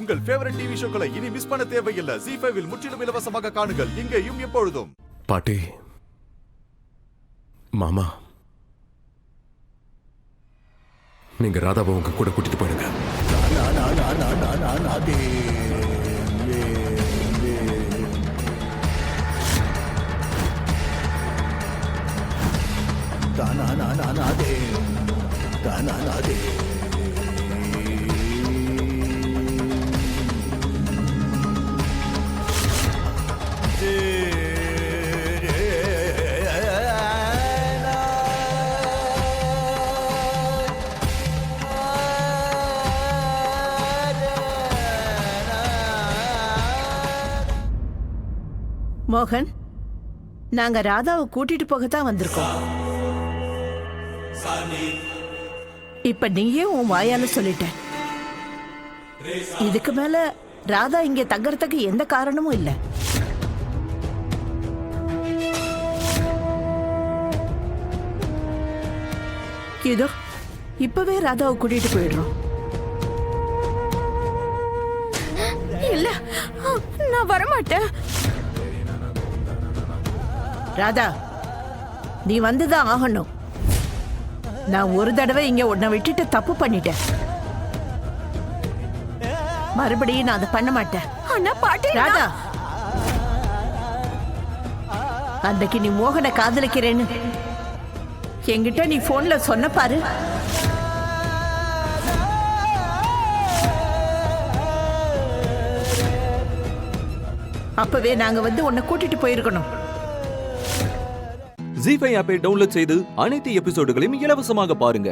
உங்கள் favourite TV ஷோக்களை இனி miss பண்ண தேவையில்லை. ZEE5 இல் முற்றிலும் இலவசமாக காணுங்கள், இங்கேயும் எப்பொழுதும். பாட்டி, மாமா, நீங்க ராதாவை உங்க கூட கூட்டிட்டு போயிடுங்க. மோகன், நாங்க ராதாவை கூட்டிட்டு போகத்தான் வந்திருக்கோம். இப்ப நீயே உன் வாயால சொல்லிட்ட. இதுக்கு மேல ராதா இங்க தங்கறதுக்கு எந்த காரணமும் இல்ல. இதோ இப்பவே ராதாவை கூட்டிட்டு போயிடுறோம். இல்ல, நான் வரமாட்டேன். ராதா, நீ வந்துதான் ஆகணும். நான் ஒரு தடவை இங்க உன்னை விட்டுட்டு தப்பு பண்ணிட்டேன். மறுபடியும் நான் அதை பண்ண மாட்டேன். அண்ணா, பாட்டி. ராதா, அன்னைக்கு நீ மோகனை காதலிக்கிறேன்னு என்கிட்ட நீ போன்ல சொன்ன பாரு. அப்பவே நாங்க வந்து உன்னை கூட்டிட்டு போயிருக்கணும். ZEE5 ஆப்பை டவுன்லோட் செய்து அனைத்து எபிசோடுகளையும் இலவசமாக பாருங்க.